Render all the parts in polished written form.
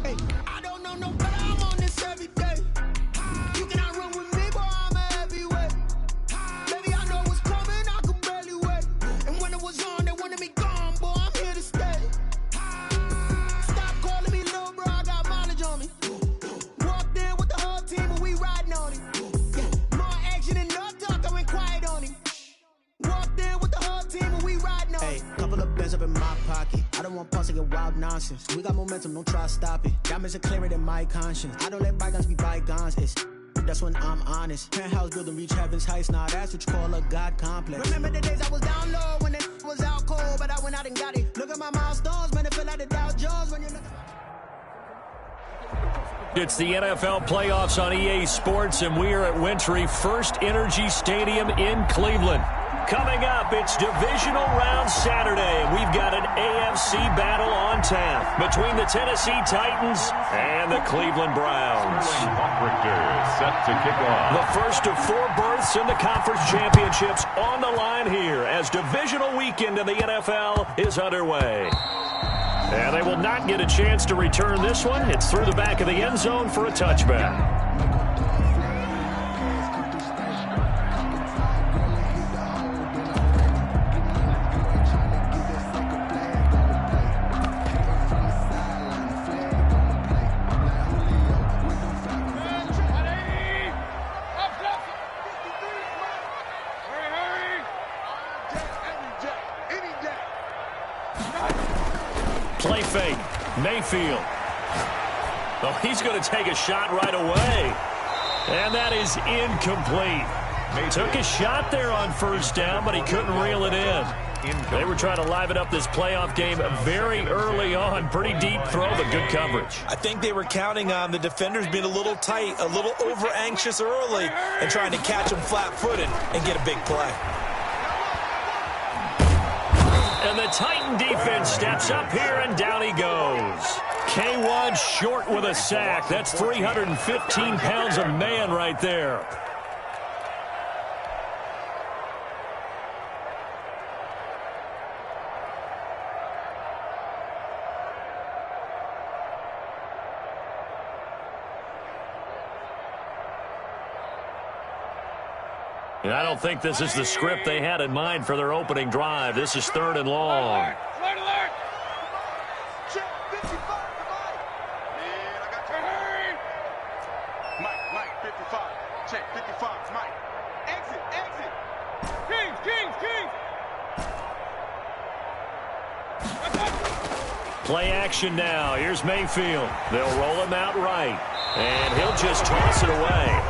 Hey, I don't know no better, I'm on this every day. You cannot run with me, boy, I'm a heavyweight. Baby, I know what's coming, I could barely wait. And when it was on, they wanted me gone, boy, I'm here to stay. Stop calling me little bro, I got mileage on me. Walked in with the whole team, and we riding on it. Yeah, more action and no talk, I went quiet on him. Walked in with the whole team, and we riding on it. Hey, couple of bands up in my pocket. I don't want pulse to get wild nonsense. We got momentum, don't try to stop it. Diamonds are clearer than my conscience. I don't let bygones be bygones. That's when I'm honest. Penthouse building, reach heaven's heights. Now that's what you call a God complex. Remember the days I was down low when it was out cold, but I went out and got it. Look at my milestones, man, it feel like the Dow Jones when you look. It's the NFL playoffs on EA Sports, and we are at Wintry First Energy Stadium in Cleveland. Coming up, it's Divisional Round Saturday, and we've got an AFC battle on tap between the Tennessee Titans and the Cleveland Browns. Set to kick off. The first of 4 berths in the conference championships on the line here as divisional weekend in the NFL is underway. And they will not get a chance to return this one. It's through the back of the end zone for a touchback. Play fake. Mayfield. Oh, he's going to take a shot right away. And that is incomplete. Took a shot there on first down, but he couldn't reel it in. They were trying to liven up this playoff game very early on. Pretty deep throw, but good coverage. I think they were counting on the defenders being a little tight, a little over-anxious early, and trying to catch them flat-footed and get a big play. And the Titan defense steps up here, and down he goes. K1 short with a sack. That's 315 pounds of man right there. And I don't think this is the script they had in mind for their opening drive. This is 3rd and long. Alert! Alert! Check 55, Mike. Man, I got hurry. Mike, 55. Check 55, Mike. Exit. Kings. Play action now. Here's Mayfield. They'll roll him out right. And he'll just toss it away.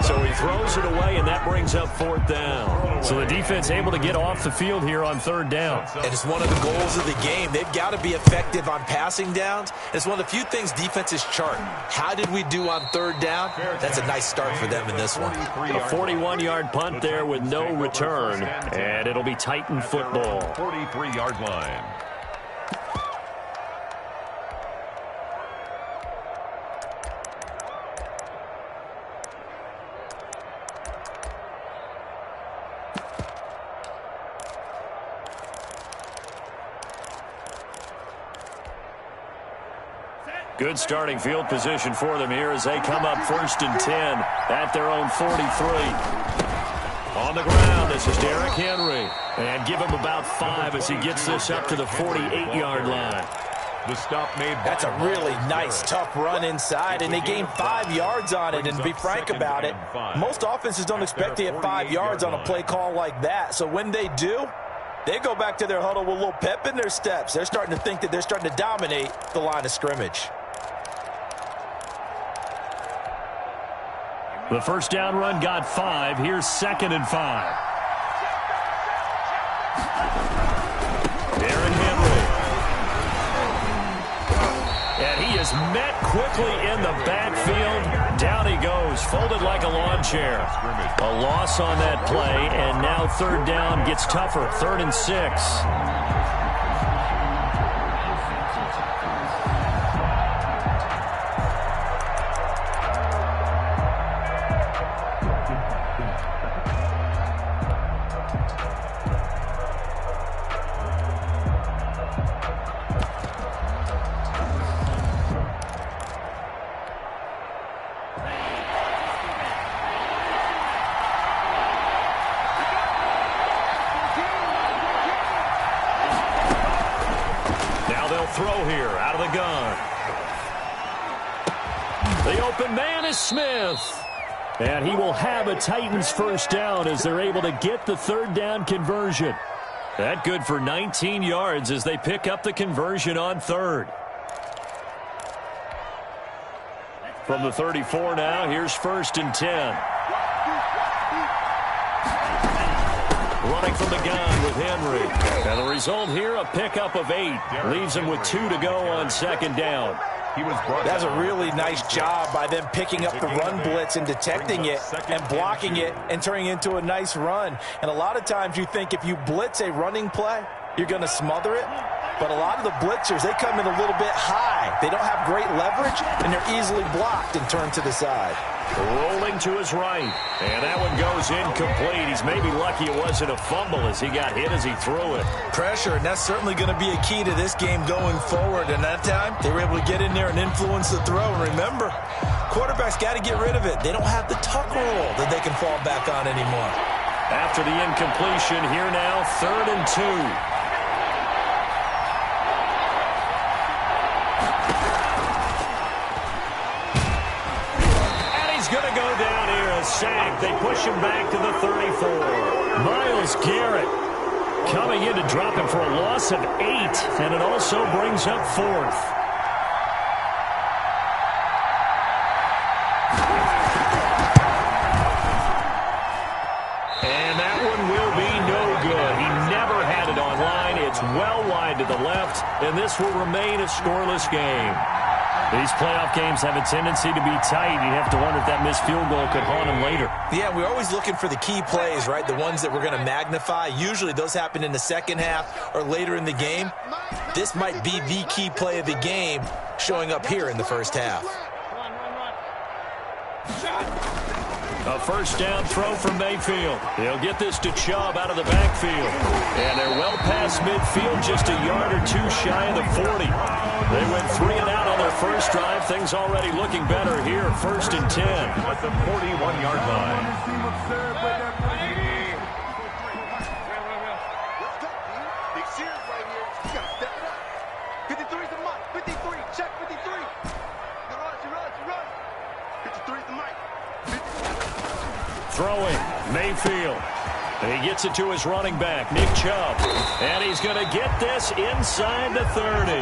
So he throws it away, and that brings up 4th down. So the defense able to get off the field here on 3rd down. And it's one of the goals of the game. They've got to be effective on passing downs. It's one of the few things defenses chart. How did we do on 3rd down? That's a nice start for them in this one. A 41-yard punt there with no return, and it'll be Titan football. 43-yard line. Good starting field position for them here as they come up 1st and 10 at their own 43. On the ground, this is Derrick Henry. And give him about 5 as he gets this up to the 48-yard line. The stop made. That's a really nice, tough run inside, and they gained 5 yards on it. And to be frank about it, most offenses don't expect to get 5 yards on a play call like that. So when they do, they go back to their huddle with a little pep in their steps. They're starting to think that they're starting to dominate the line of scrimmage. The first down run got 5. Here's 2nd and 5. Derrick Henry. And he is met quickly in the backfield. Down he goes, folded like a lawn chair. A loss on that play, and now 3rd down gets tougher. 3rd and 6. open man is Smith. And he will have a Titans first down as they're able to get the third down conversion. That good for 19 yards as they pick up the conversion on third. From the 34 now, here's 1st and 10. Running from the gun with Henry. And the result here, a pickup of 8. Leaves him with 2 to go on 2nd down. That's a really nice job by them picking up the run blitz and detecting it and blocking it and turning it into a nice run. And a lot of times you think if you blitz a running play, you're going to smother it. But a lot of the blitzers, they come in a little bit high. They don't have great leverage, and they're easily blocked and turned to the side. Rolling to his right. And that one goes incomplete. He's maybe lucky it wasn't a fumble as he got hit as he threw it. Pressure, and that's certainly going to be a key to this game going forward. And that time, they were able to get in there and influence the throw. And remember, quarterbacks got to get rid of it. They don't have the tuck rule that they can fall back on anymore. After the incompletion, here now, 3rd and 2. Sack. They push him back to the 34. Myles Garrett coming in to drop him for a loss of 8, and it also brings up 4th. And that one will be no good. He never had it on line. It's well wide to the left, and this will remain a scoreless game. These playoff games have a tendency to be tight. You have to wonder if that missed field goal could haunt him later. Yeah, we're always looking for the key plays, right? The ones that we're going to magnify. Usually those happen in the second half or later in the game. This might be the key play of the game showing up here in the first half. A first down throw from Mayfield. He'll get this to Chubb out of the backfield. And they're well past midfield, just a yard or 2 shy of the 40. They went 3 and out on their first drive. Things already looking better here. 1st and 10. At the 41-yard line. Let's go, B. Big series right here. You got to step it up. 53's the mic. 53. Check 53. You run. 53's the mic. Throwing, Mayfield. And he gets it to his running back, Nick Chubb. And he's going to get this inside the 30.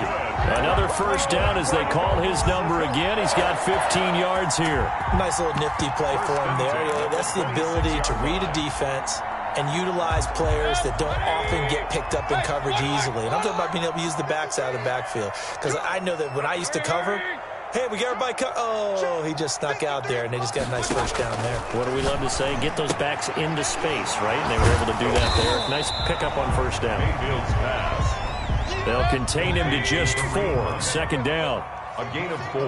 Another first down as they call his number again. He's got 15 yards here. Nice little nifty play for him there. That's the ability to read a defense and utilize players that don't often get picked up in coverage easily. And I'm talking about being able to use the backs out of the backfield. Because I know that when I used to cover, hey, we got everybody oh, he just snuck out there, and they just got a nice first down there. What do we love to say? Get those backs into space, right? And they were able to do that there. Nice pickup on first down. Mayfield's pass. They'll contain him to just 4. 2nd down. A gain of 4.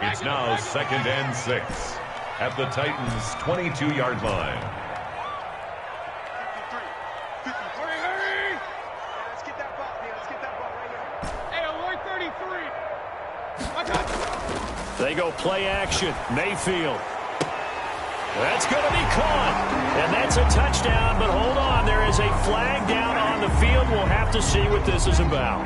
It's now 2nd and 6. At the Titans' 22-yard line. 53. Hurry! Let's get that ball, man. Let's get that ball right here. Hey, alert 33. I got you. They go play action. Mayfield. That's going to be caught. And that's a touchdown, but hold on. There is a flag down on the field. We'll have to see what this is about.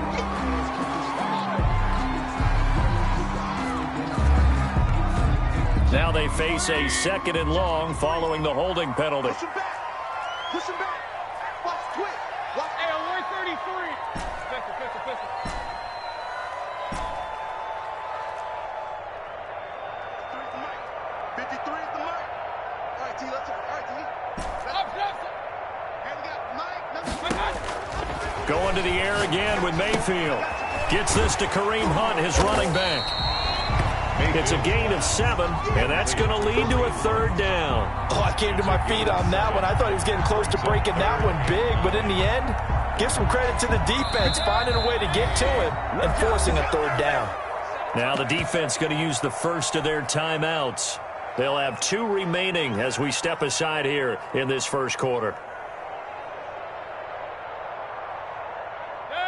Now they face a 2nd and long following the holding penalty. Push him back. Push him back. Watch, quick. Watch. Hey, alert 33. Pistol. 53 is the mic. All right, T, let's go. All right, T. Hey, we got Mike. Going to the air again with Mayfield. Gets this to Kareem Hunt, his running back. It's a gain of 7, and that's going to lead to a 3rd down. Oh, I came to my feet on that one. I thought he was getting close to breaking that one big, but in the end, give some credit to the defense, finding a way to get to him and forcing a 3rd down. Now the defense going to use the first of their timeouts. They'll have 2 remaining as we step aside here in this first quarter.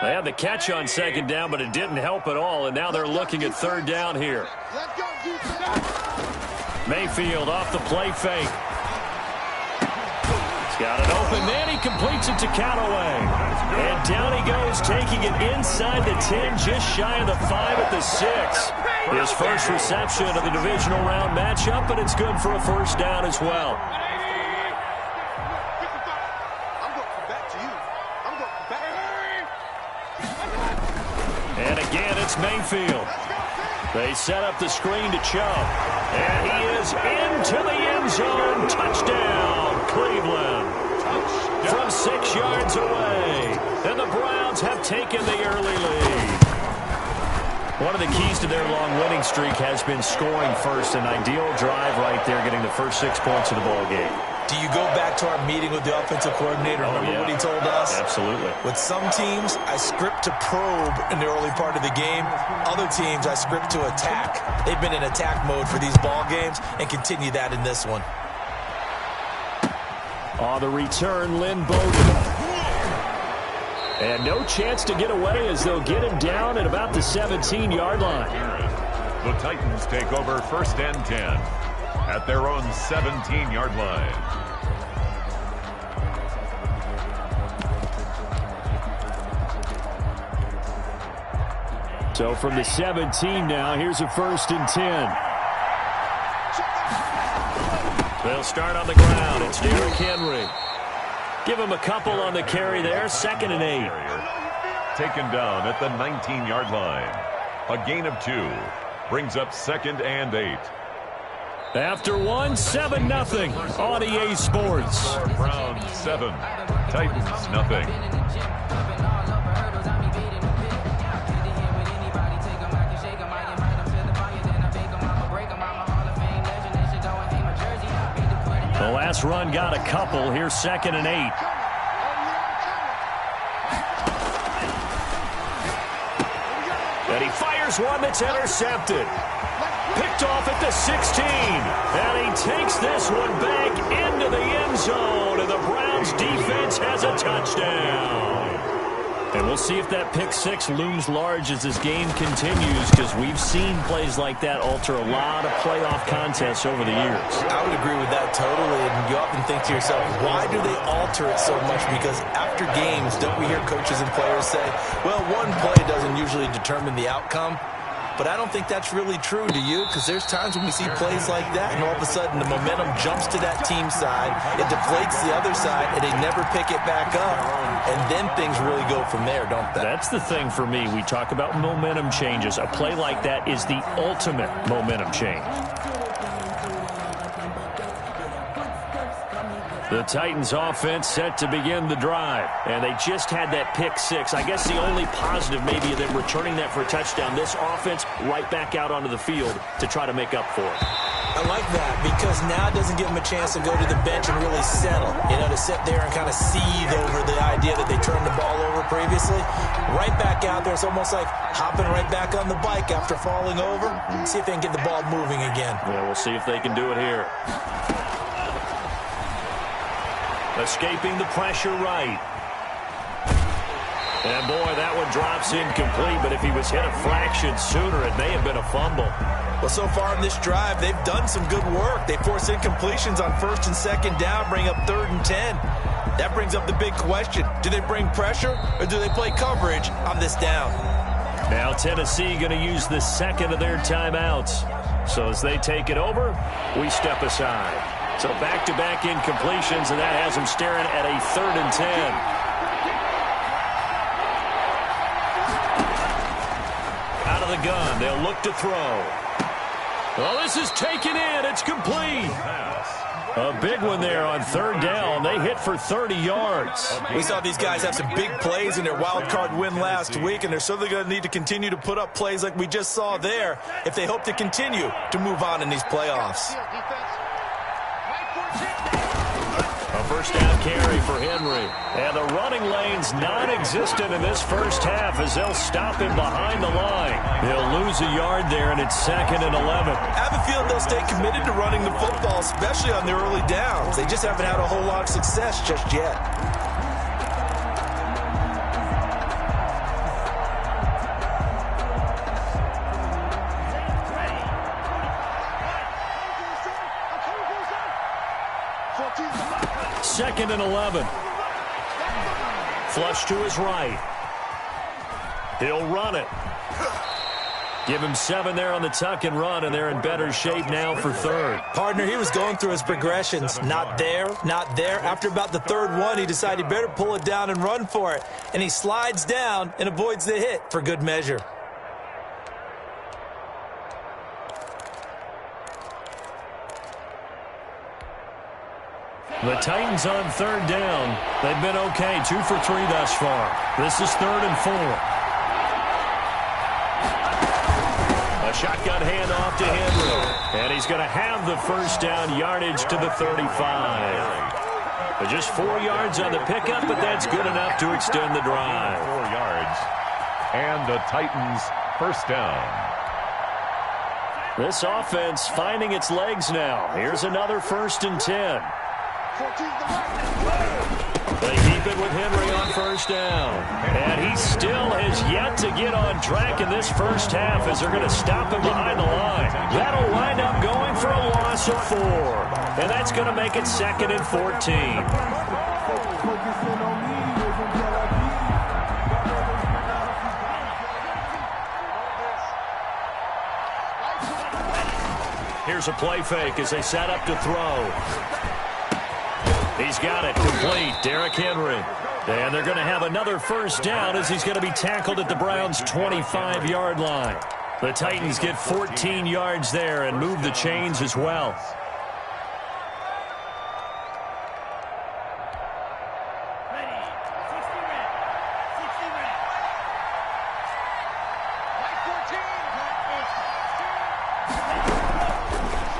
They had the catch on 2nd down, but it didn't help at all, and now they're looking at 3rd down here. Mayfield off the play fake. He's got it open, then he completes it to Callaway. And down he goes, taking it inside the 10, just shy of the 5 at the 6. His first reception of the divisional round matchup, but it's good for a first down as well. And again, it's Mayfield. They set up the screen to Chubb. And he is into the end zone. Touchdown, Cleveland. From 6 yards away. And the Browns have taken the early lead. One of the keys to their long winning streak has been scoring first. An ideal drive right there, getting the first 6 points of the ball game. Do you go back to our meeting with the offensive coordinator? Remember what he told us? Absolutely. With some teams, I script to probe in the early part of the game. Other teams, I script to attack. They've been in attack mode for these ball games and continue that in this one. On the return, Lynn Bowden. And no chance to get away as they'll get him down at about the 17-yard line. The Titans take over 1st and 10 at their own 17-yard line. So from the 17 now, here's a 1st and 10. They'll start on the ground. It's Derrick Henry. Give him a couple on the carry there. 2nd and 8. Taken down at the 19-yard line. A gain of 2. Brings up 2nd and 8. After 1, 7-0 on EA Sports. Browns 7, Titans nothing. The last run got a couple. Here's 2nd and 8. And he fires one that's intercepted. Picked off at the 16. And he takes this one back into the end zone. And the Browns defense has a touchdown. And we'll see if that pick 6 looms large as this game continues, because we've seen plays like that alter a lot of playoff contests over the years. I would agree with that totally. And you often think to yourself, why do they alter it so much? Because after games, don't we hear coaches and players say, well, one play doesn't usually determine the outcome? But I don't think that's really true, do you? Because there's times when we see plays like that, and all of a sudden the momentum jumps to that team side, it deflates the other side, and they never pick it back up. And then things really go from there, don't they? That's the thing for me. We talk about momentum changes. A play like that is the ultimate momentum change. The Titans offense set to begin the drive. And they just had that pick 6. I guess the only positive maybe of them returning that for a touchdown. This offense right back out onto the field to try to make up for it. I like that because now it doesn't give them a chance to go to the bench and really settle. You know, to sit there and kind of seethe over the idea that they turned the ball over previously. Right back out there. It's almost like hopping right back on the bike after falling over. See if they can get the ball moving again. Yeah, we'll see if they can do it here. Escaping the pressure right. And boy, that one drops incomplete, but if he was hit a fraction sooner, it may have been a fumble. Well, so far in this drive, they've done some good work. They force incompletions on 1st and 2nd down, bring up 3rd and 10. That brings up the big question. Do they bring pressure, or do they play coverage on this down? Now Tennessee going to use the 2nd of their timeouts. So as they take it over, we step aside. So back-to-back incompletions, and that has them staring at a 3rd and 10. Out of the gun, they'll look to throw. Well, this is taken in. It's complete. A big one there on 3rd down. They hit for 30 yards. We saw these guys have some big plays in their wild card win last week, and they're certainly going to need to continue to put up plays like we just saw there if they hope to continue to move on in these playoffs. A first down carry for Henry. And the running lane's non-existent in this first half as they'll stop him behind the line. They'll lose a yard there, and it's 2nd and 11. I have a feeling they'll stay committed to running the football, especially on their early downs. They just haven't had a whole lot of success just yet. Second and 11. Flush to his right. He'll run it. Give him 7 there on the tuck and run, and they're in better shape now for third. Partner, he was going through his progressions. Not there, not there. After about the third one, he decided he better pull it down and run for it. And he slides down and avoids the hit for good measure. The Titans on third down. They've been okay, 2 for 3 thus far. This is 3rd and 4. A shotgun handoff to Henry. And he's going to have the first down, yardage to the 35. Just 4 yards on the pickup, but that's good enough to extend the drive. 4 yards. And the Titans first down. This offense finding its legs now. Here's another 1st and 10. They keep it with Henry on first down. And he still has yet to get on track in this first half as they're going to stop him behind the line. That'll wind up going for a loss of 4. And that's going to make it 2nd and 14. Here's a play fake as they set up to throw. He's got it complete. Derrick Henry. And they're going to have another first down as he's going to be tackled at the Browns' 25-yard line. The Titans get 14 yards there and move the chains as well.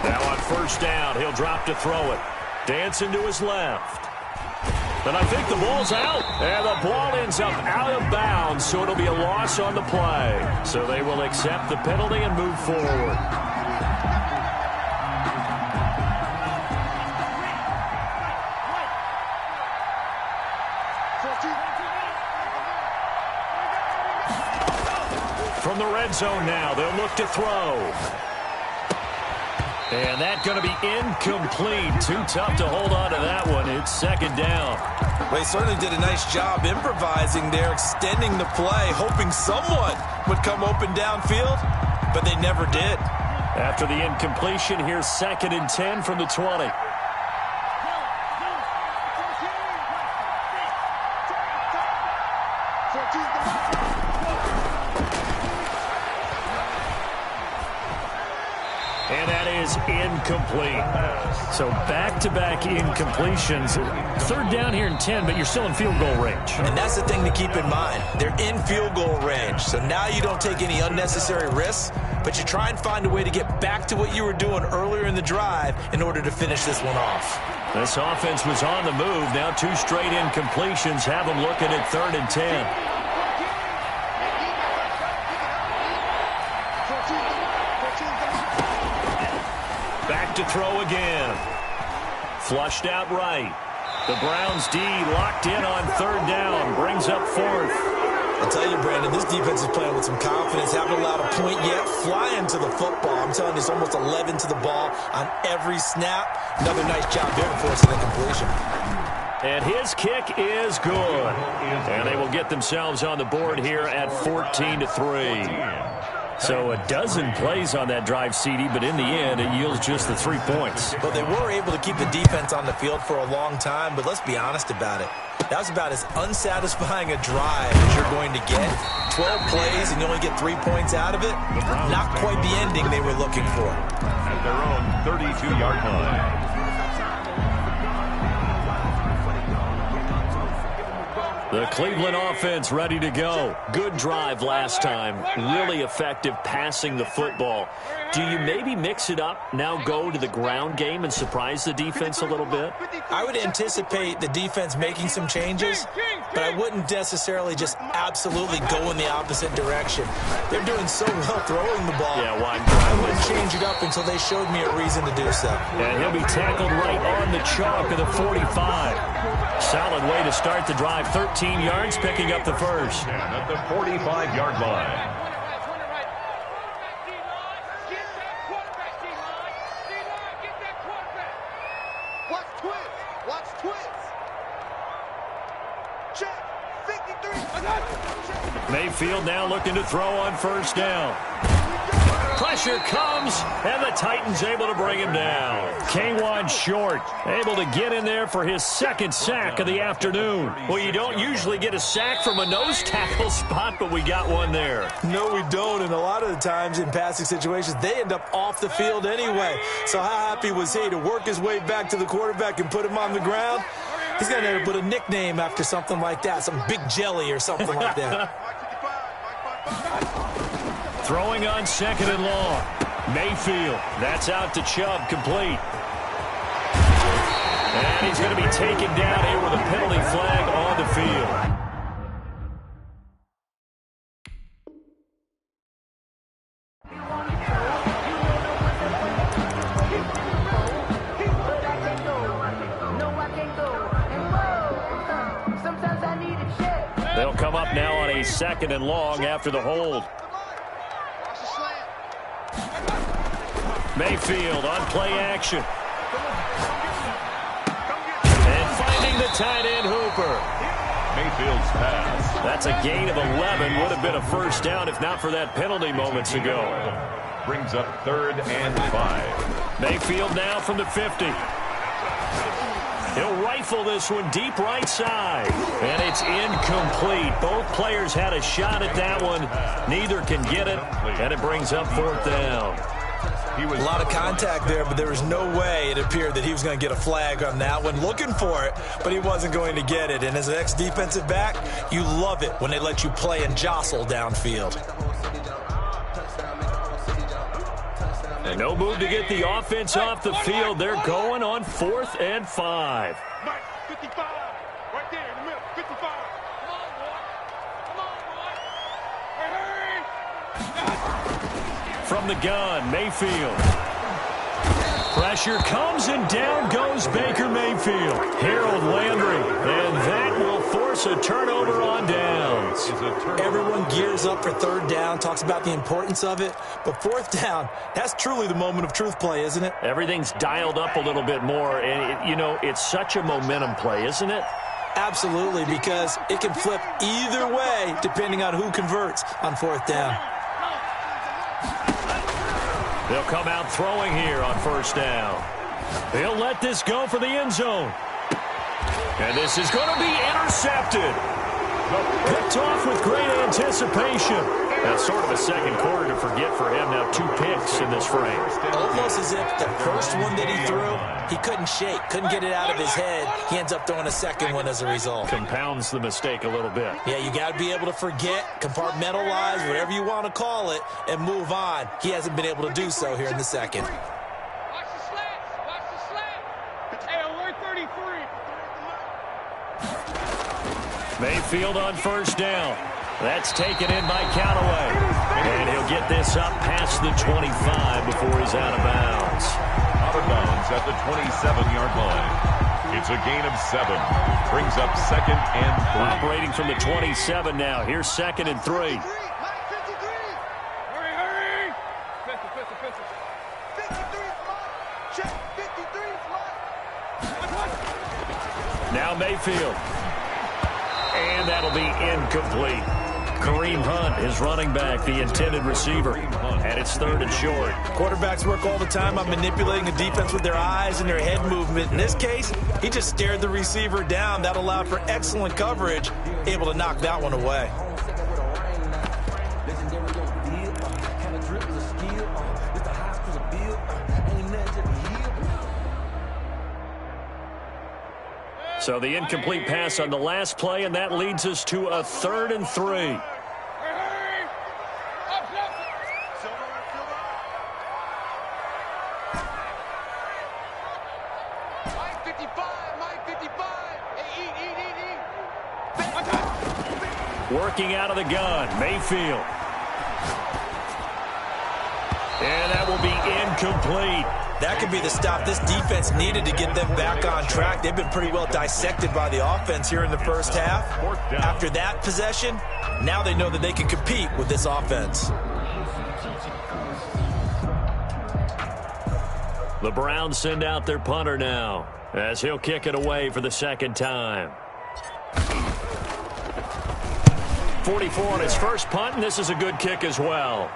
Now on first down, he'll drop to throw it. Dancing to his left. And I think the ball's out. And the ball ends up out of bounds, so it'll be a loss on the play. So they will accept the penalty and move forward. From the red zone now, they'll look to throw. And that's going to be incomplete. Too tough to hold on to that one. It's 2nd down. Well, he certainly did a nice job improvising there, extending the play, hoping someone would come open downfield, but they never did. After the incompletion, here's 2nd and 10 from the 20. And that is incomplete. So back-to-back incompletions. 3rd down here and 10, but you're still in field goal range. And that's the thing to keep in mind. They're in field goal range. So now you don't take any unnecessary risks, but you try and find a way to get back to what you were doing earlier in the drive in order to finish this one off. This offense was on the move. Now 2 straight incompletions have them looking at 3rd and 10. Back to throw again. Flushed out right. The Browns D locked in on 3rd down. Brings up 4th. I'll tell you, Brandon, this defense is playing with some confidence. Haven't allowed a point yet. Flying to the football. I'm telling you, it's almost 11 to the ball on every snap. Another nice job there to force an incompletion. And his kick is good. And they will get themselves on the board here at 14-3. So a dozen plays on that drive, CD, but in the end, it yields just the 3 points. Well, they were able to keep the defense on the field for a long time, but let's be honest about it. That was about as unsatisfying a drive as you're going to get. 12 plays and you only get 3 points out of it. Not quite the ending they were looking for. At their own 32-yard line. The Cleveland offense ready to go. Good drive last time. Really effective passing the football. Do you maybe mix it up, now go to the ground game and surprise the defense a little bit? I would anticipate the defense making some changes, but I wouldn't necessarily just absolutely go in the opposite direction. They're doing so well throwing the ball. Yeah, why? I wouldn't change it up until they showed me a reason to do so. And he'll be tackled right on the chalk of the 45. Solid way to start the drive. 13 yards, picking up the first. And at the 45-yard line. Watch twins. Check. 53. Mayfield now looking to throw on first down. Pressure comes, and the Titans able to bring him down. K1 Short able to get in there for his second sack of the afternoon. Well, you don't usually get a sack from a nose tackle spot, but we got one there. No, we don't, and a lot of the times in passing situations, they end up off the field anyway. So how happy was he to work his way back to the quarterback and put him on the ground? He's going to put a nickname after something like that, some Big Jelly or something like that. Throwing on second and long. Mayfield, that's out to Chubb, complete. And he's going to be taken down here with a penalty flag on the field. They'll come up now on a second and long after the hold. Mayfield on play action. And finding the tight end Hooper. Mayfield's pass. That's a gain of 11. Would have been a first down if not for that penalty moments ago. Brings up 3rd and 5. Mayfield now from the 50. He'll rifle this one deep right side. And it's incomplete. Both players had a shot at that one. Neither can get it. And it brings up 4th down. A lot of contact there, but there was no way it appeared that he was going to get a flag on that one. Looking for it, but he wasn't going to get it. And as an ex-defensive back, you love it when they let you play and jostle downfield. And no move to get the offense off the field. They're going on 4th and 5. 55, right there in the middle, 55. Come on, boy. Come on, boy. Hurry. From the gun, Mayfield. Pressure comes and down goes Baker Mayfield. Harold Landry, and that will force a turnover on downs. Everyone gears up for 3rd down, talks about the importance of it, but 4th down, that's truly the moment of truth play, isn't it? Everything's dialed up a little bit more, and it's such a momentum play, isn't it? Absolutely, because it can flip either way depending on who converts on 4th down. They'll come out throwing here on 1st down. He'll let this go for the end zone. And this is going to be intercepted. Picked off with great anticipation. That's sort of a second quarter to forget for him. Now 2 picks in this frame. Almost as if the first one that he threw, he couldn't shake, couldn't get it out of his head. He ends up throwing a second one as a result. Compounds the mistake a little bit. Yeah, you got to be able to forget, compartmentalize, whatever you want to call it, and move on. He hasn't been able to do so here in the second. Watch the slants. Watch the slant. Hey, alert 33. Mayfield on 1st down. That's taken in by Callaway. And he'll get this up past the 25 before he's out of bounds. Out of bounds at the 27-yard line. It's a gain of 7. Brings up 2nd and 3. Operating from the 27 now. Here's 2nd and 3. Hurry, hurry. Pistol. 53 is mine. Check. 53 is mine. Now Mayfield. And that'll be incomplete. Kareem Hunt is running back, the intended receiver. And it's 3rd and short. Quarterbacks work all the time on manipulating the defense with their eyes and their head movement. In this case, he just stared the receiver down. That allowed for excellent coverage, able to knock that one away. So the incomplete pass on the last play, and that leads us to a 3rd and 3. Working out of the gun, Mayfield. And that will be incomplete. That could be the stop this defense needed to get them back on track. They've been pretty well dissected by the offense here in the first half. After that possession, now they know that they can compete with this offense. The Browns send out their punter now as he'll kick it away for the 2nd time. 44 on his first punt, and this is a good kick as well.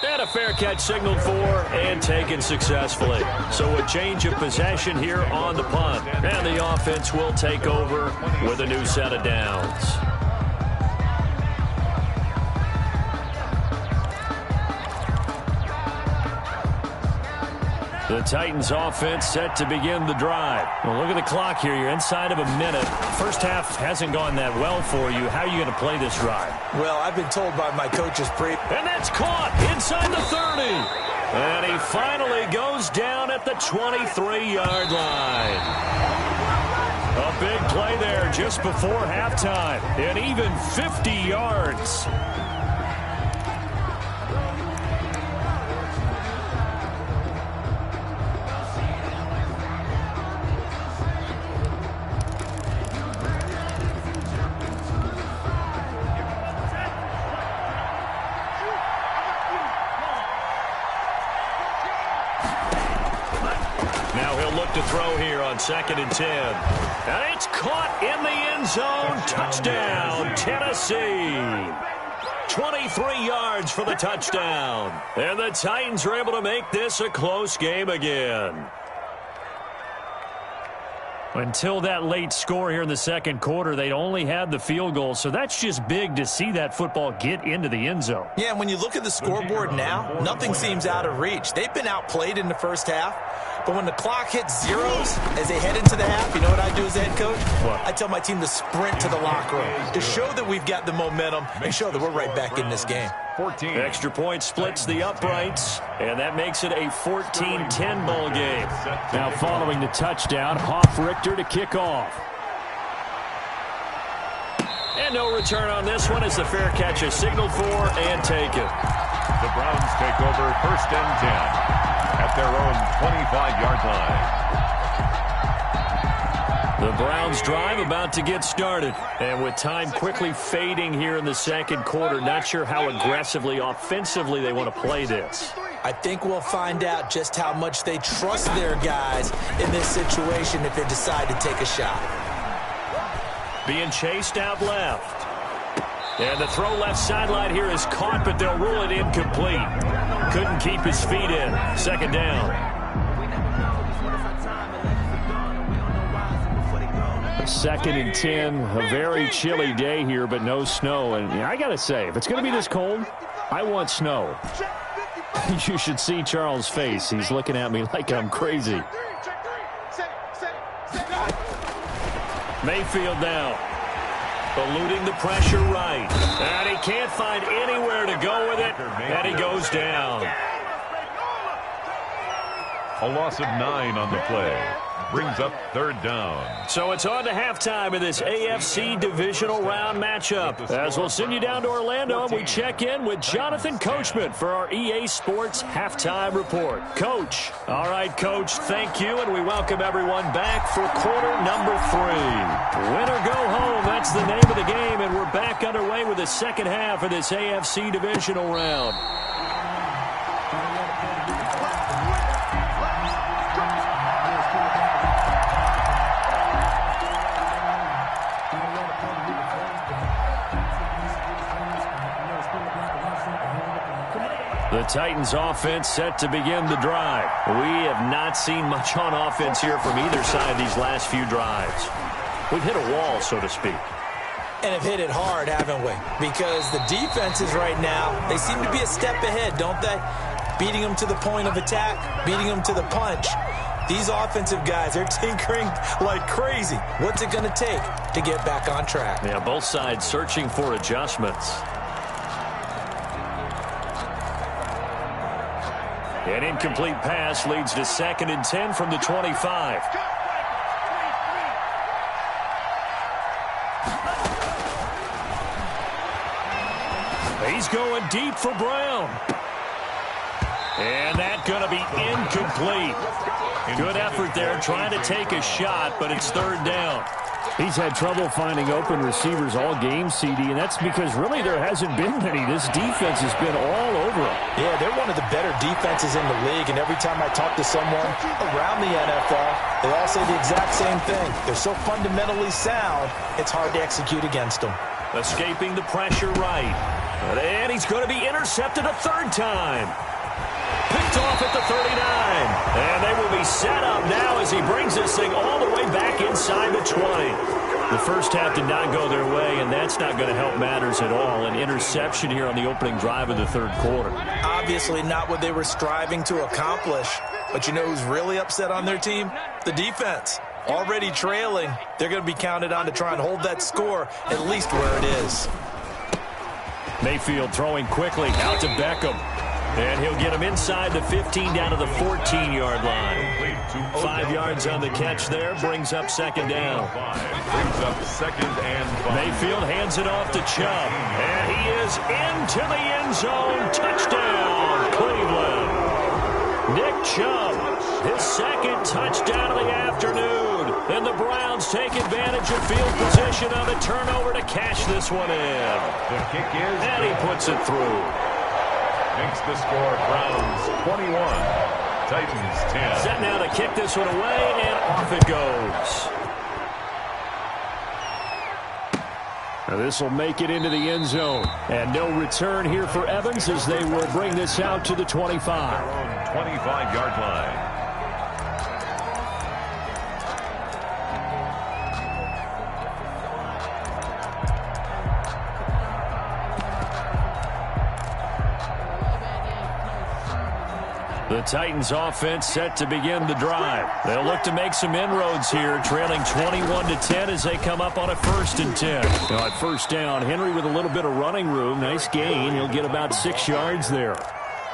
And a fair catch signaled for and taken successfully. So a change of possession here on the punt. And the offense will take over with a new set of downs. The Titans offense set to begin the drive. Well, look at the clock here. You're inside of a minute. First half hasn't gone that well for you. How are you going to play this drive? Well, I've been told by my coaches and that's caught inside the 30. And he finally goes down at the 23-yard line. A big play there just before halftime. And even 50 yards. To throw here on 2nd and 10. And it's caught in the end zone. Touchdown, Tennessee. 23 yards for the touchdown. And the Titans are able to make this a close game again. Until that late score here in the second quarter, they'd only had the field goal, so that's just big to see that football get into the end zone. Yeah, and when you look at the scoreboard now, nothing seems out of reach. They've been outplayed in the first half, but when the clock hits zeros as they head into the half, you know what I do as a head coach? What? I tell my team to sprint to the locker room to show that we've got the momentum and show that we're right back in this game. 14. Extra point splits the uprights, and that makes it a 14-10 ball game. Now following the touchdown, Richter to kick off. And no return on this one as the fair catch is signaled for and taken. The Browns take over 1st and 10 at their own 25-yard line. The Browns drive about to get started. And with time quickly fading here in the second quarter, not sure how aggressively, offensively they want to play this. I think we'll find out just how much they trust their guys in this situation if they decide to take a shot. Being chased out left. And the throw left sideline here is caught, but they'll rule it incomplete. Couldn't keep his feet in. 2nd down. 2nd and 10, a very chilly day here, but no snow. And I got to say, if it's going to be this cold, I want snow. You should see Charles' face. He's looking at me like I'm crazy. Mayfield now. Eluding the pressure right. And he can't find anywhere to go with it. And he goes down. A loss of 9 on the play. Brings up 3rd down. So it's on to halftime in this AFC divisional round matchup. As we'll send you down to Orlando, and we check in with Jonathan Coachman for our EA Sports halftime report. Coach. All right, Coach, thank you, and we welcome everyone back for quarter number 3. Win or go home, that's the name of the game, and we're back underway with the second half of this AFC divisional round. The Titans offense set to begin the drive. We have not seen much on offense here from either side these last few drives. We've hit a wall, so to speak. And have hit it hard, haven't we? Because the defenses right now, they seem to be a step ahead, don't they? Beating them to the point of attack, beating them to the punch. These offensive guys, they're tinkering like crazy. What's it going to take to get back on track? Yeah, both sides searching for adjustments. An incomplete pass leads to 2nd and 10 from the 25. He's going deep for Brown. And that's going to be incomplete. Good effort there trying to take a shot, but it's 3rd down. He's had trouble finding open receivers all game, CD, and that's because really there hasn't been many. This defense has been all over him. Yeah, they're one of the better defenses in the league, and every time I talk to someone around the NFL, they all say the exact same thing. They're so fundamentally sound, it's hard to execute against them. Escaping the pressure right. And he's going to be intercepted a third time. Picked off at the 39. And they will be set up now as he brings this thing all the way back inside the 20. The first half did not go their way, and that's not going to help matters at all. An interception here on the opening drive of the third quarter. Obviously not what they were striving to accomplish. But you know who's really upset on their team? The defense. Already trailing. They're going to be counted on to try and hold that score at least where it is. Mayfield throwing quickly out to Beckham. And he'll get him inside the 15 down to the 14-yard line. 5 yards on the catch there. Brings up second down. Brings up second and 5. Mayfield hands it off to Chubb. And he is into the end zone. Touchdown, Cleveland. Nick Chubb, his second touchdown of the afternoon. And the Browns take advantage of field position on the turnover to cash this one in. The kick is... And he puts it through. Makes the score Browns 21, Titans 10. Set now to kick this one away, and off it goes. Now this will make it into the end zone. And no return here for Evans as they will bring this out to the 25. Their own 25-yard line. The Titans offense set to begin the drive. They'll look to make some inroads here, trailing 21-10 as they come up on a 1st and 10. Now at first down, Henry with a little bit of running room. Nice gain. He'll get about 6 yards there.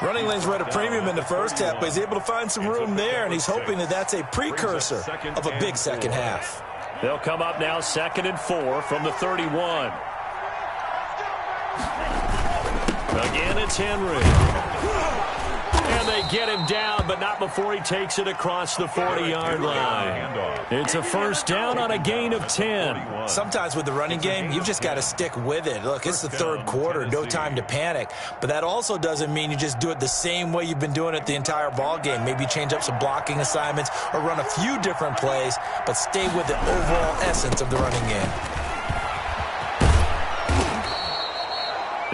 Running lanes were at a premium in the first half, but he's able to find some room there, and he's hoping that that's a precursor of a big second half. They'll come up now 2nd and 4 from the 31. Again, it's Henry. And they get him down, but not before he takes it across the 40-yard line. It's a first down on a gain of 10. Sometimes with the running game, you've just got to stick with it. Look, it's the third quarter, no time to panic. But that also doesn't mean you just do it the same way you've been doing it the entire ball game. Maybe change up some blocking assignments or run a few different plays, but stay with the overall essence of the running game.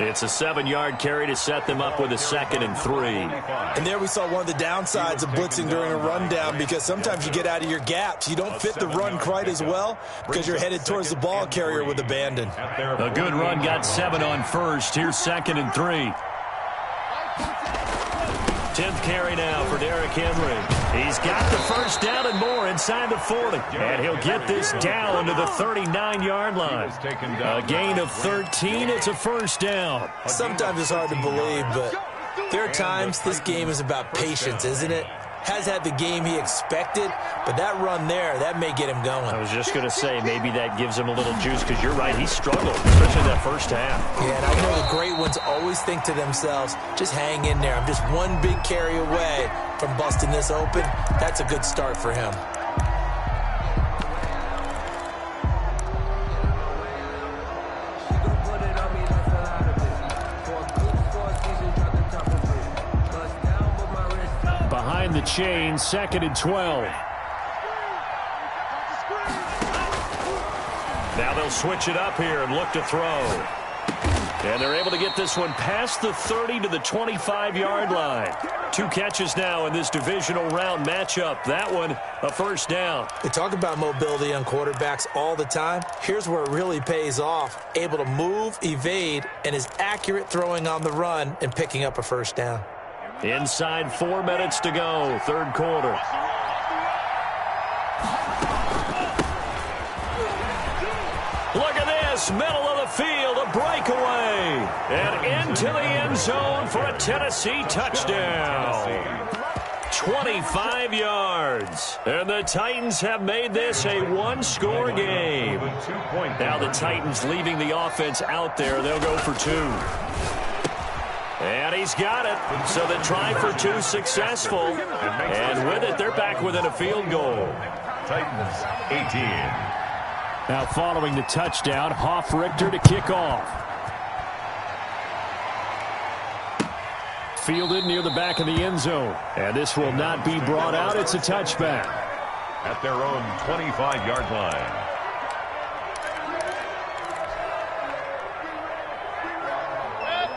It's a 7-yard carry to set them up with a 2nd and 3. And there we saw one of the downsides of blitzing during a rundown, because sometimes you get out of your gaps. You don't fit the run quite as well because you're headed towards the ball carrier with abandon. A good run got 7 on first. Here's 2nd and 3. 10th carry now for Derrick Henry. He's got the first down and more inside the 40. And he'll get this down to the 39-yard line. A gain of 13. It's a first down. Sometimes it's hard to believe, but there are times this game is about patience, isn't it? Has had the game he expected, but that run there, that may get him going. I was just going to say, maybe that gives him a little juice, because you're right, he struggled, especially that first half. Yeah, and I know the great ones always think to themselves, just hang in there. I'm just one big carry away from busting this open. That's a good start for him. Behind the chain, 2nd and 12. Now they'll switch it up here and look to throw. And they're able to get this one past the 30 to the 25-yard line. 2 catches now in this divisional round matchup. That one, a first down. They talk about mobility on quarterbacks all the time. Here's where it really pays off. Able to move, evade, and is accurate throwing on the run and picking up a first down. Inside 4 minutes to go, third quarter. Look at this, middle of the field, a breakaway. And into the end zone for a Tennessee touchdown. 25 yards. And the Titans have made this a one-score game. Now the Titans leaving the offense out there. They'll go for 2. And he's got it. So the try for 2 successful. And with it, they're back within a field goal. Titans 18. Now following the touchdown, Hoff-Richter to kick off. Fielded near the back of the end zone. And this will not be brought out. It's a touchback. At their own 25-yard line.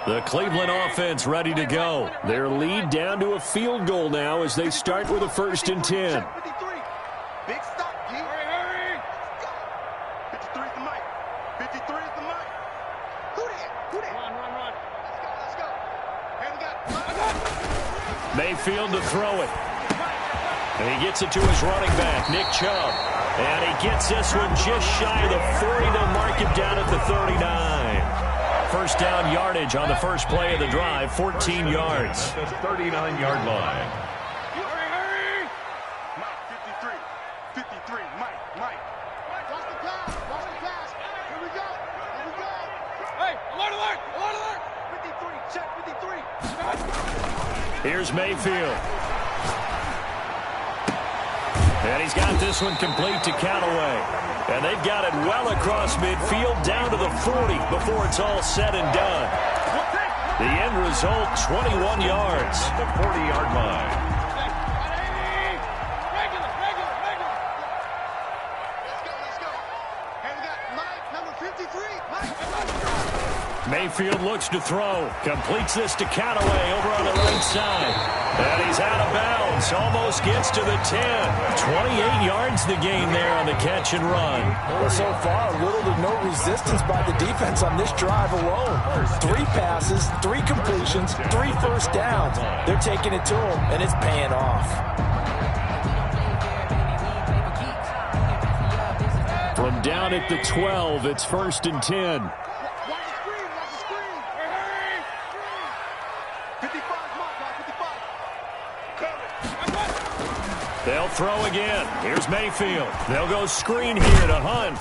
The Cleveland offense ready to go. Their lead down to a field goal now as they start with a 1st and 10. Big stop, G. Hurry. 53 is the mic. 53 is the mic. Who that? Run. Let's go. Hey, we got. Mayfield to throw it. And he gets it to his running back, Nick Chubb. And he gets this one just shy of the 40. They'll mark him down at the 39. First down yardage on the first play of the drive, 14 yards. At the 39-yard line. Hurry. Mike, 53, Mike. Watch the pass. Here we go. Hey, alert. 53, check 53. Here's Mayfield. And he's got this one complete to Callaway. And they've got it well across midfield down to the 40 before it's all said and done. The end result, 21 yards. The 40-yard line. Let's go. Hey, we got Mike, number 53. Mike. Mayfield looks to throw. Completes this to Callaway over on the right side. And he's out of bounds. Almost gets to the 10. 28 yards the gain there on the catch and run. Well, so far, little to no resistance by the defense on this drive alone. 3 passes, 3 completions, 3 first downs. They're taking it to him, and it's paying off. From down at the 12, it's 1st and 10. Watch the screen. Hurry. 55, Mike, 55. They'll throw again. Here's Mayfield. They'll go screen here to Hunt.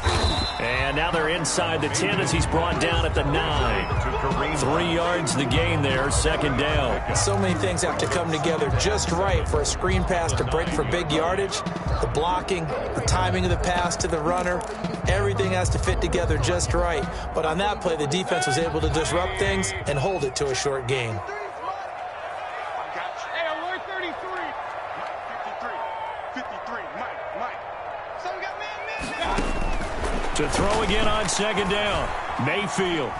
And now they're inside the 10 as he's brought down at the 9. 3 yards the gain there, 2nd down. So many things have to come together just right for a screen pass to break for big yardage. The blocking, the timing of the pass to the runner, everything has to fit together just right. But on that play, the defense was able to disrupt things and hold it to a short gain. Hey, alert 33. Mike, 53, Mike. So we got man. To throw again on 2nd down, Mayfield.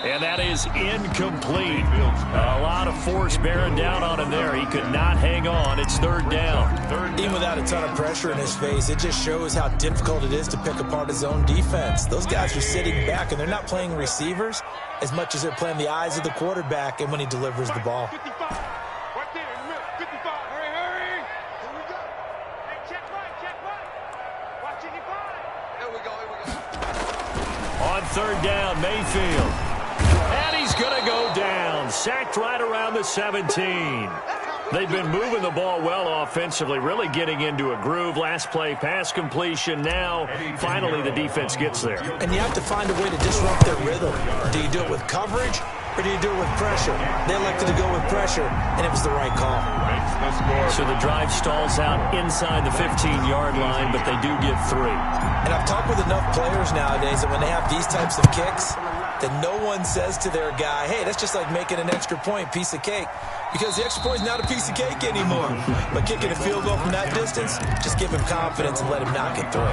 And that is incomplete. A lot of force bearing down on him there. He could not hang on. It's 3rd down. Even without a ton of pressure in his face, it just shows how difficult it is to pick apart his own defense. Those guys are sitting back, and they're not playing receivers as much as they're playing the eyes of the quarterback and when he delivers the ball. 55. Right there, 55. Hurry. Here we go. Hey, check Mike. Watch 55. Here we go. On 3rd down, Mayfield. And he's going to go down. Sacked right around the 17. They've been moving the ball well offensively, really getting into a groove. Last play, pass completion. Now, finally, the defense gets there. And you have to find a way to disrupt their rhythm. Do you do it with coverage, or do you do it with pressure? They elected to go with pressure, and it was the right call. So the drive stalls out inside the 15-yard line, but they do get 3. And I've talked with enough players nowadays that when they have these types of kicks, that no one says to their guy, hey, that's just like making an extra point, piece of cake. Because the extra point is not a piece of cake anymore. But kicking a field goal from that distance, just give him confidence and let him knock it through.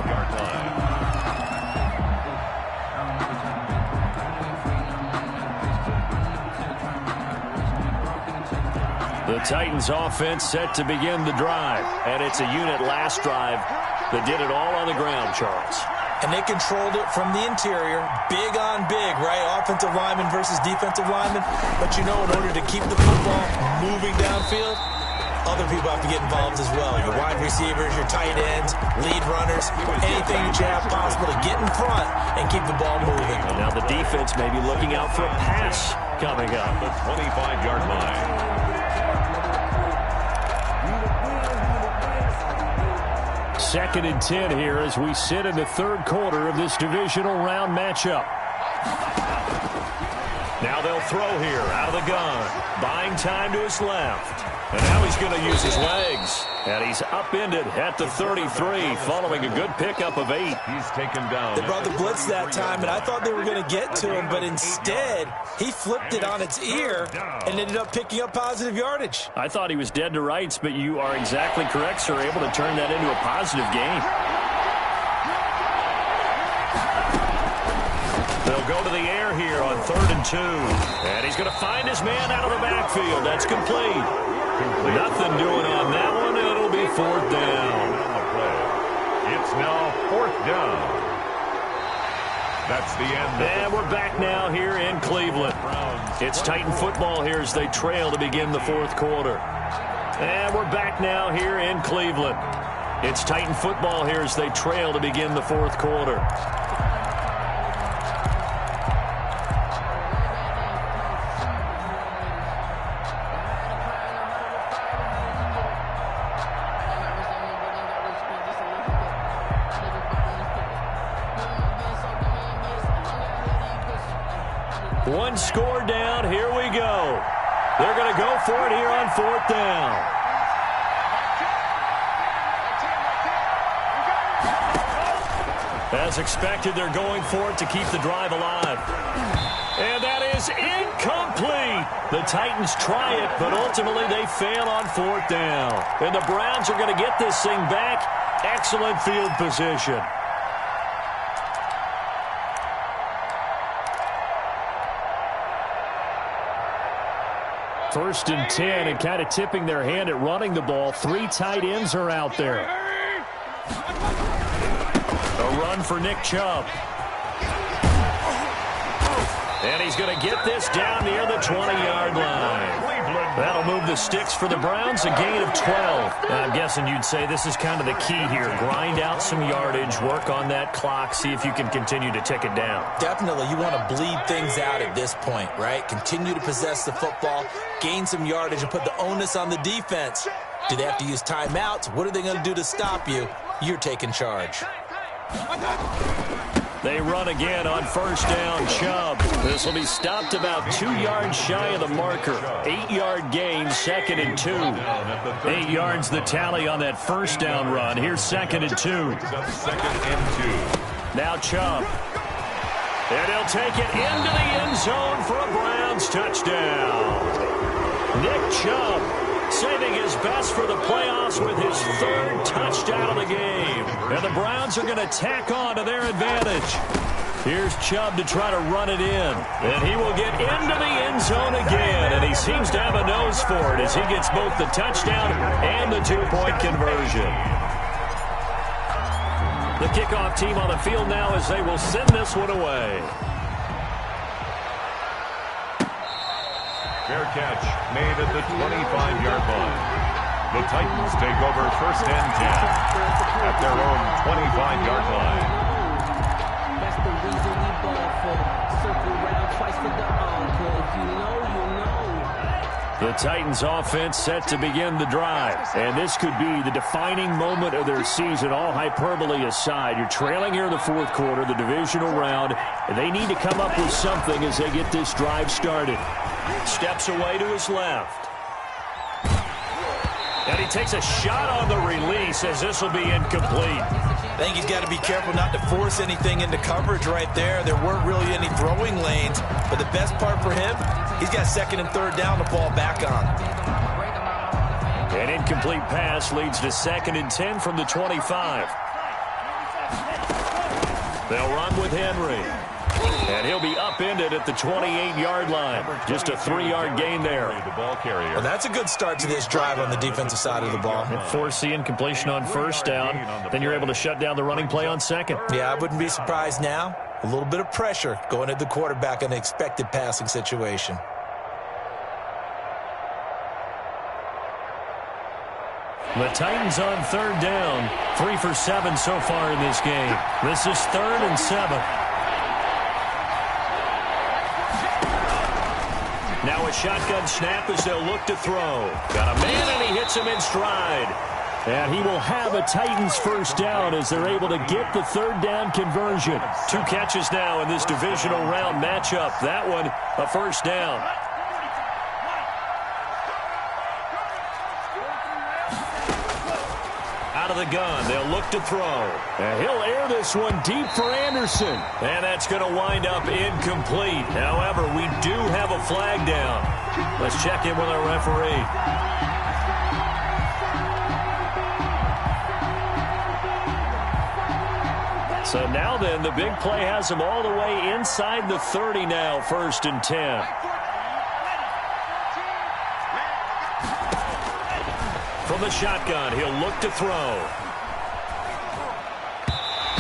The Titans offense set to begin the drive. And it's a unit last drive that did it all on the ground, Charles. And they controlled it from the interior, big on big, right? Offensive lineman versus defensive lineman. But you know, in order to keep the football moving downfield, other people have to get involved as well. Your wide receivers, your tight ends, lead runners, anything that you have possible to get in front and keep the ball moving. And now the defense may be looking out for a pass coming up. The 25-yard line. 2nd and 10 here as we sit in the 3rd quarter of this divisional round matchup. Now they'll throw here out of the gun. Buying time to his left. And now he's going to use his legs. And he's upended at the 33 following a good pickup of 8. He's taken down. They brought the blitz that time, and I thought they were going to get to him, but instead, he flipped it on its ear and ended up picking up positive yardage. I thought he was dead to rights, but you are exactly correct, sir. Able to turn that into a positive gain. They'll He'll go to the air here on 3rd and 2. And he's going to find his man out of the backfield. That's complete. Nothing doing on that one, and it'll be 4th down. It's now 4th down. That's the end. And we're back now here in Cleveland. It's Titan football here as they trail to begin the 4th quarter. And we're back now here in Cleveland. It's Titan football here as they trail to begin the 4th quarter. One score down. Here we go. They're going to go for it here on 4th down. As expected, they're going for it to keep the drive alive. And that is incomplete. The Titans try it, but ultimately they fail on 4th down. And the Browns are going to get this thing back. Excellent field position. First and 10, and kind of tipping their hand at running the ball. 3 tight ends are out there. A run for Nick Chubb. And he's going to get this down near the 20-yard line. That'll move the sticks for the Browns, a gain of 12. And I'm guessing you'd say this is kind of the key here. Grind out some yardage, work on that clock, see if you can continue to tick it down. Definitely. You want to bleed things out at this point, right? Continue to possess the football, gain some yardage, and put the onus on the defense. Do they have to use timeouts? What are they going to do to stop you? You're taking charge. They run again on 1st down. Chubb. This will be stopped about 2 yards shy of the marker. 8-yard gain, 2nd and 2. 8 yards the tally on that 1st down run. Here's 2nd and 2. 2nd and 2. Now Chubb. And he'll take it into the end zone for a Browns touchdown. Nick Chubb saving his best for the playoffs with his 3rd touchdown of the game. And the Browns are going to tack on to their advantage. Here's Chubb to try to run it in. And he will get into the end zone again. And he seems to have a nose for it as he gets both the touchdown and the 2-point conversion. The kickoff team on the field now as they will send this one away. Fair catch made at the 25-yard line. The Titans take over 1st and 10 at their own 25-yard line. That's the reason we ball for. Circle round twice for the encore. If you know, you know. The Titans offense set to begin the drive. And this could be the defining moment of their season, all hyperbole aside. You're trailing here in the 4th quarter, the divisional round, and they need to come up with something as they get this drive started. Steps away to his left. And he takes a shot on the release as this will be incomplete. I think he's got to be careful not to force anything into coverage right there. There weren't really any throwing lanes. But the best part for him, he's got 2nd and 3rd down to fall back on. An incomplete pass leads to 2nd and 10 from the 25. They'll run with Henry. And he'll be upended at the 28-yard line. Just a 3-yard gain there. Well, that's a good start to this drive on the defensive side of the ball. Force the incompletion on 1st down. Then you're able to shut down the running play on 2nd. Yeah, I wouldn't be surprised now. A little bit of pressure going at the quarterback in an expected passing situation. The Titans on 3rd down. 3 for 7 so far in this game. This is 3rd and 7. Now a shotgun snap as they'll look to throw. Got a man and he hits him in stride. And he will have a Titans 1st down as they're able to get the 3rd down conversion. 2 catches now in this divisional round matchup. That one a 1st down. Out of the gun, they'll look to throw. And he'll air this one deep for Anderson. And that's going to wind up incomplete. However, we do have a flag down. Let's check in with our referee. So now then, the big play has him all the way inside the 30 now, 1st and 10. From the shotgun, he'll look to throw.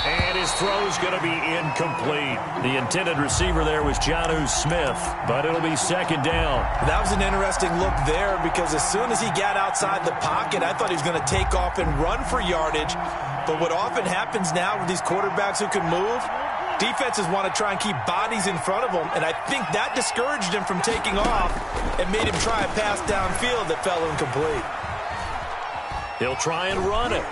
And his throw's going to be incomplete. The intended receiver there was Jonnu Smith, but it'll be 2nd down. That was an interesting look there because as soon as he got outside the pocket, I thought he was going to take off and run for yardage. But what often happens now with these quarterbacks who can move, defenses want to try and keep bodies in front of them, and I think that discouraged him from taking off and made him try a pass downfield that fell incomplete. He'll try and run it.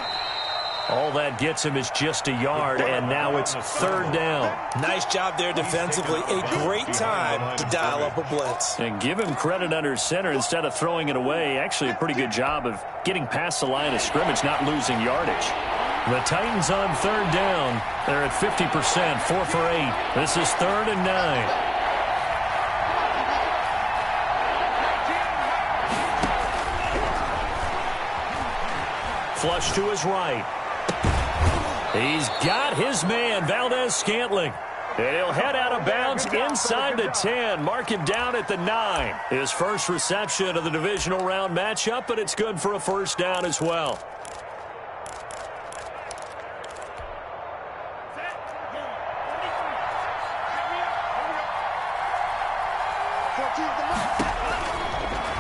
All that gets him is just a yard, and now it's 3rd down. Nice job there defensively. A great time to dial up a blitz. And give him credit under center instead of throwing it away. Actually, a pretty good job of getting past the line of scrimmage, not losing yardage. The Titans on 3rd down. They're at 50%, 4 for 8. This is 3rd and 9. Flush to his right. He's got his man, Valdez-Scantling. And he'll head out of bounds inside the 10. Mark him down at the 9. His first reception of the divisional round matchup, but it's good for a 1st down as well.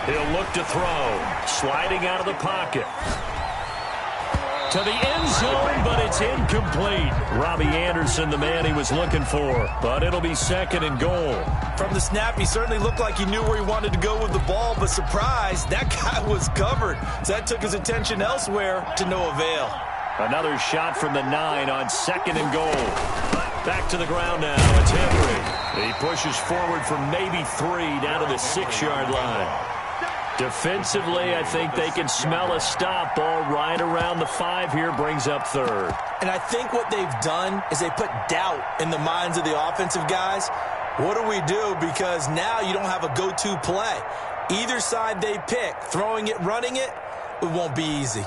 He'll look to throw. Sliding out of the pocket. To the end zone, but it's incomplete. Robbie Anderson, the man he was looking for, but it'll be 2nd and goal. From the snap, he certainly looked like he knew where he wanted to go with the ball, but surprise, that guy was covered. So that took his attention elsewhere to no avail. Another shot from the 9 on 2nd and goal. Back to the ground now. It's Henry. He pushes forward for maybe 3 down to the 6-yard line. Defensively, I think they can smell a stop. Ball right around the 5 here, brings up 3rd. And I think what they've done is they put doubt in the minds of the offensive guys. What do we do? Because now you don't have a go-to play. Either side they pick, throwing it, running it, it won't be easy.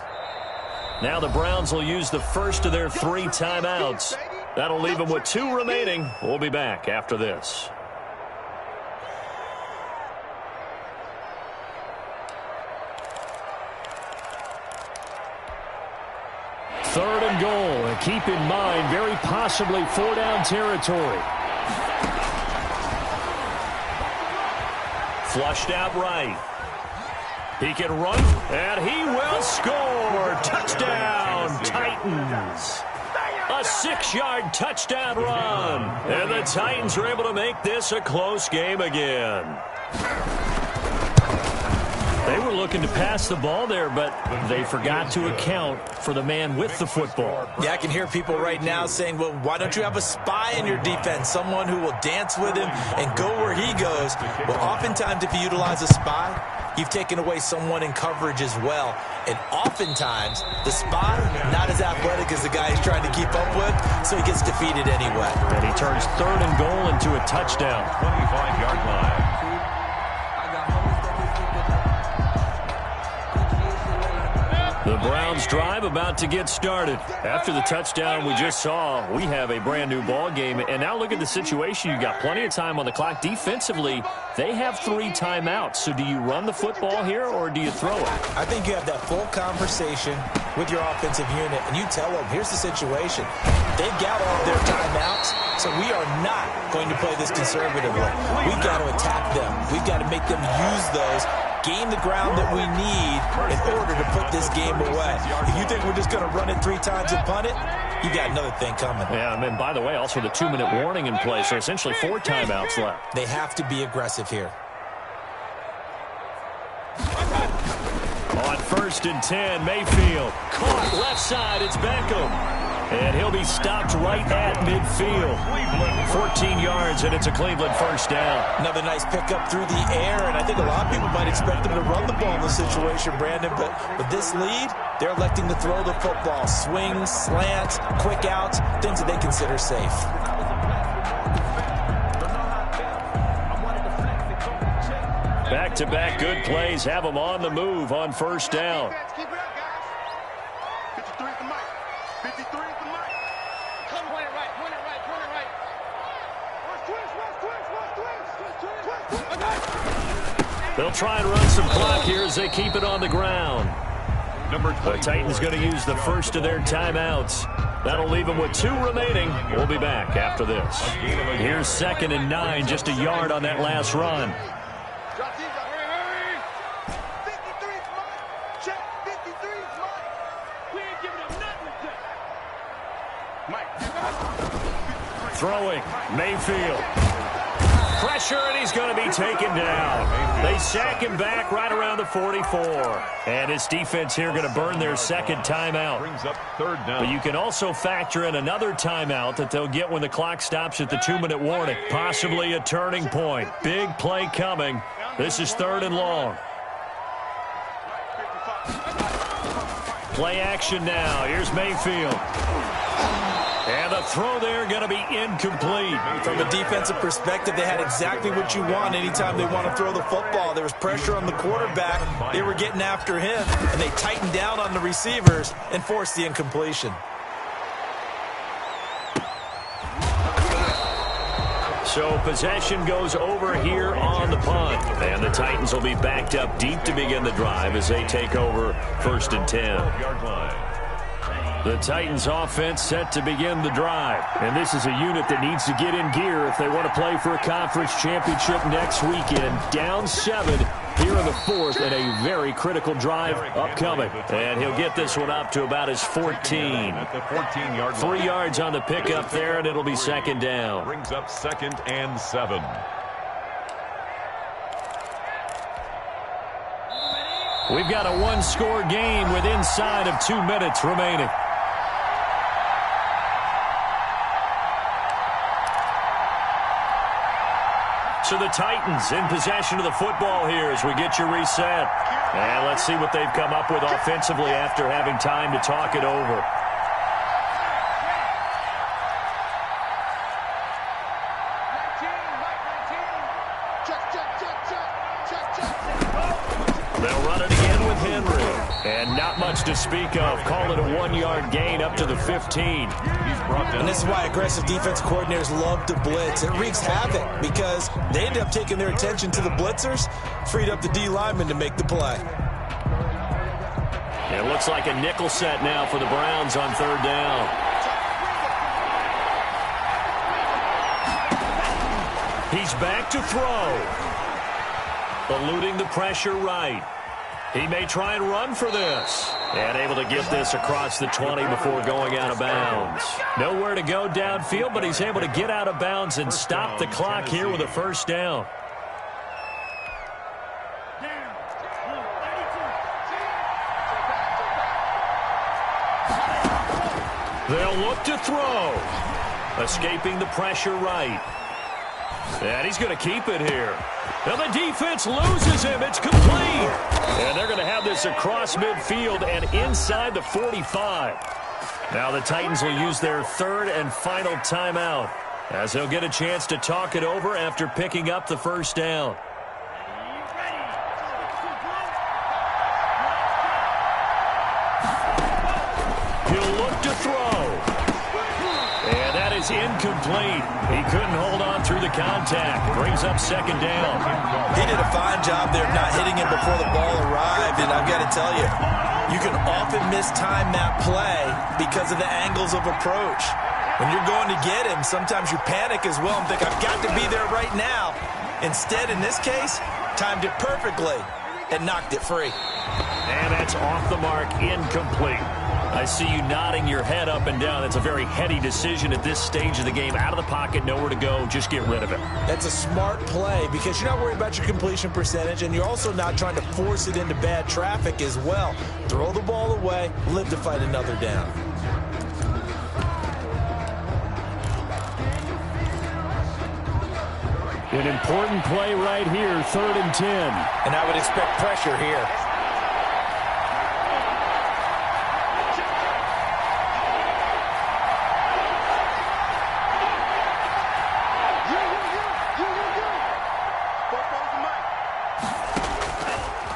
Now the Browns will use the first of their 3 timeouts. That'll leave them with 2 remaining. We'll be back after this. 3rd and goal. And keep in mind, very possibly 4-down territory. Flushed out right. He can run, and he will score. Touchdown, Titans. A 6-yard touchdown run. And the Titans are able to make this a close game again. They were looking to pass the ball there, but they forgot to account for the man with the football. Yeah, I can hear people right now saying, well, why don't you have a spy in your defense, someone who will dance with him and go where he goes? Well, oftentimes if you utilize a spy, you've taken away someone in coverage as well. And oftentimes, the spy, not as athletic as the guy he's trying to keep up with, so he gets defeated anyway. And he turns 3rd and goal into a touchdown. 25-yard line. The Browns drive about to get started. After the touchdown we just saw, we have a brand new ball game. And now look at the situation. You've got plenty of time on the clock. Defensively, they have 3 timeouts. So do you run the football here or do you throw it? I think you have that full conversation with your offensive unit, and you tell them, here's the situation. They've got all of their timeouts, so we are not going to play this conservatively. We've got to attack them. We've got to make them use those, gain the ground that we need in order to put this game away. If you think we're just going to run it 3 times and punt it, you got another thing coming. Yeah, and by the way, also the 2-minute warning in place, so essentially 4 timeouts left. They have to be aggressive here. On 1st and 10, Mayfield. Caught left side, it's Beckham. And he'll be stopped right at midfield. 14 yards, and it's a Cleveland 1st down. Another nice pickup through the air, and I think a lot of people might expect them to run the ball in this situation, Brandon. But with this lead, they're electing to throw the football. Swings, slants, quick outs, things that they consider safe. Back-to-back good plays have them on the move on 1st down. Keep it up, guys. 53 at the mic. 53 at the mic. Come play it right. They'll try and run some clock here as they keep it on the ground. The Titans going to use the first of their timeouts. That'll leave them with 2 remaining. We'll be back after this. Here's 2nd and 9, just a yard on that last run. Throwing, Mayfield. Pressure, and he's going to be taken down. They sack him back right around the 44. And his defense here going to burn their 2nd timeout. Brings up 3rd down. But you can also factor in another timeout that they'll get when the clock stops at the 2-minute warning. Possibly a turning point. Big play coming. This is 3rd and long. Play action now. Here's Mayfield. And the throw there going to be incomplete. From a defensive perspective, they had exactly what you want anytime they want to throw the football. There was pressure on the quarterback. They were getting after him, and they tightened down on the receivers and forced the incompletion. So possession goes over here on the punt. And the Titans will be backed up deep to begin the drive as they take over 1st and 10. The Titans offense set to begin the drive. And this is a unit that needs to get in gear if they want to play for a conference championship next weekend. Down 7 here in the 4th and a very critical drive upcoming. And he'll get this one up to about his 14. At the 14-yard line. 3 yards on the pickup there, and it'll be 2nd down. Brings up 2nd and 7. We've got a 1-score game with inside of 2 minutes remaining. So the Titans in possession of the football here as we get you reset. And let's see what they've come up with offensively after having time to talk it over. They'll run it again with Henry. And not much to speak of. Call it a 1-yard gain up to the 15. And this is why aggressive defense coordinators love to blitz. It wreaks havoc because they end up taking their attention to the blitzers, freed up the D lineman to make the play. It looks like a nickel set now for the Browns on 3rd down. He's back to throw. Eluding the pressure right. He may try and run for this. And able to get this across the 20 before going out of bounds. Nowhere to go downfield, but he's able to get out of bounds and stop the clock here with a 1st down. They'll look to throw. Escaping the pressure right. And he's going to keep it here. Now the defense loses him. It's complete. And they're going to have this across midfield and inside the 45. Now the Titans will use their 3rd and final timeout as they'll get a chance to talk it over after picking up the 1st down. He'll look to throw. And that is incomplete. He couldn't hold on through the contact. Brings up 2nd down. He did a fine job there of not hitting him before the ball arrived, and I've got to tell you, you can often mistime that play because of the angles of approach. When you're going to get him, sometimes you panic as well and think, I've got to be there right now. Instead, in this case, timed it perfectly and knocked it free. And that's off the mark, incomplete. I see you nodding your head up and down. That's a very heady decision at this stage of the game. Out of the pocket, nowhere to go, just get rid of it. That's a smart play because you're not worried about your completion percentage, and you're also not trying to force it into bad traffic as well. Throw the ball away, live to fight another down. An important play right here, 3rd and 10. And I would expect pressure here.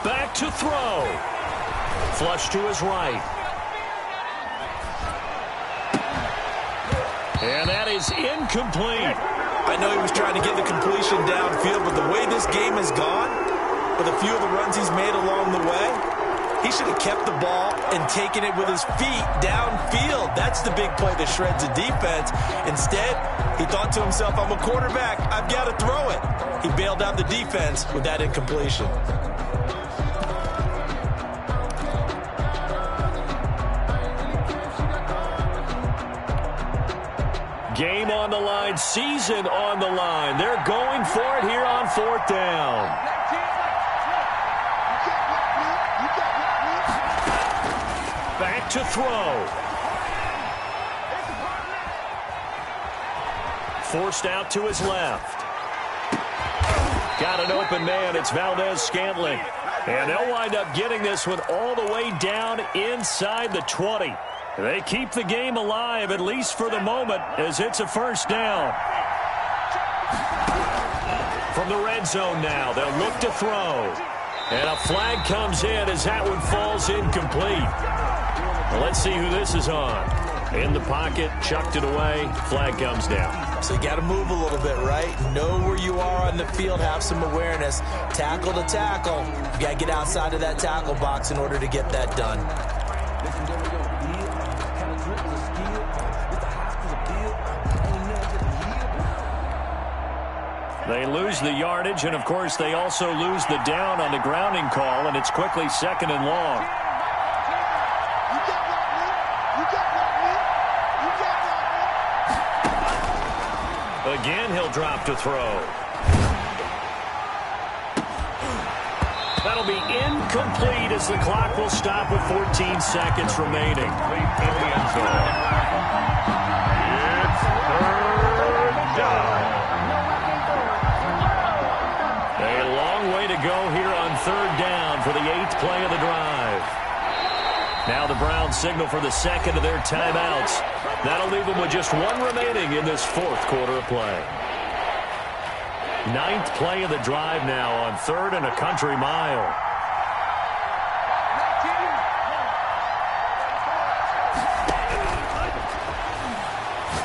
Back to throw. Flush to his right. And that is incomplete. I know he was trying to get the completion downfield, but the way this game has gone, with a few of the runs he's made along the way. He should have kept the ball and taken it with his feet downfield. That's the big play that shreds the defense. Instead, he thought to himself, I'm a quarterback, I've got to throw it. He bailed out the defense with that incompletion. Game on the line, season on the line. They're going for it here on 4th down. Back to throw. Forced out to his left. Got an open man. It's Valdez-Scantling. And they'll wind up getting this one all the way down inside the 20. They keep the game alive, at least for the moment, as it's a 1st down. From the red zone now, they'll look to throw. And a flag comes in as that one falls incomplete. Well, let's see who this is on. In the pocket, chucked it away, flag comes down. So you got to move a little bit, right? Know where you are on the field, have some awareness. Tackle to tackle. You got to get outside of that tackle box in order to get that done. They lose the yardage, and, of course, they also lose the down on the grounding call, and it's quickly 2nd and long. Again, he'll drop to throw. That'll be incomplete as the clock will stop with 14 seconds remaining. In the end zone. It's 3rd down. A long way to go here on 3rd down for the 8th play of the drive. Now the Browns signal for the 2nd of their timeouts. That'll leave them with just 1 remaining in this 4th quarter of play. 9th play of the drive now on 3rd and a country mile.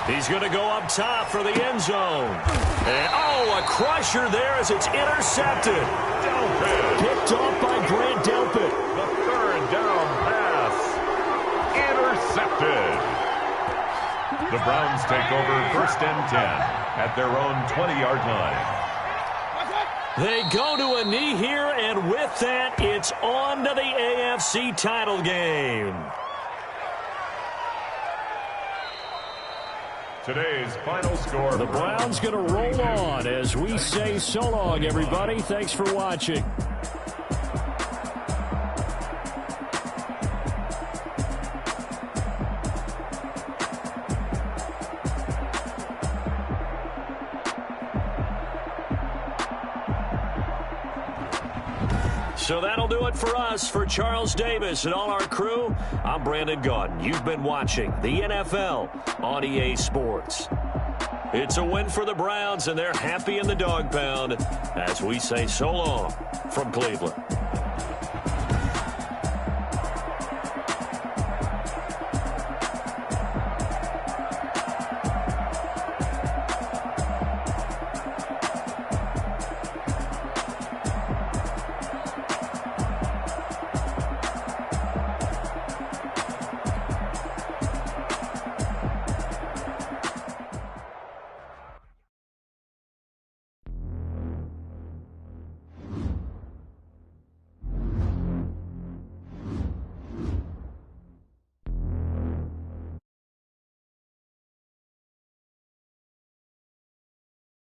He's going to go up top for the end zone. And, oh, a crusher there as it's intercepted. Delpit. Picked off by Grant Delpit. The 3rd down pass. Intercepted. The Browns take over 1st and 10 at their own 20-yard line. They go to a knee here, and with that, it's on to the AFC title game. Today's final score. The Browns going to roll on as we say so long, everybody. Thanks for watching. So that'll do it for us. For Charles Davis and all our crew, I'm Brandon Gaudin. You've been watching the NFL on EA Sports. It's a win for the Browns, and they're happy in the dog pound as we say so long from Cleveland.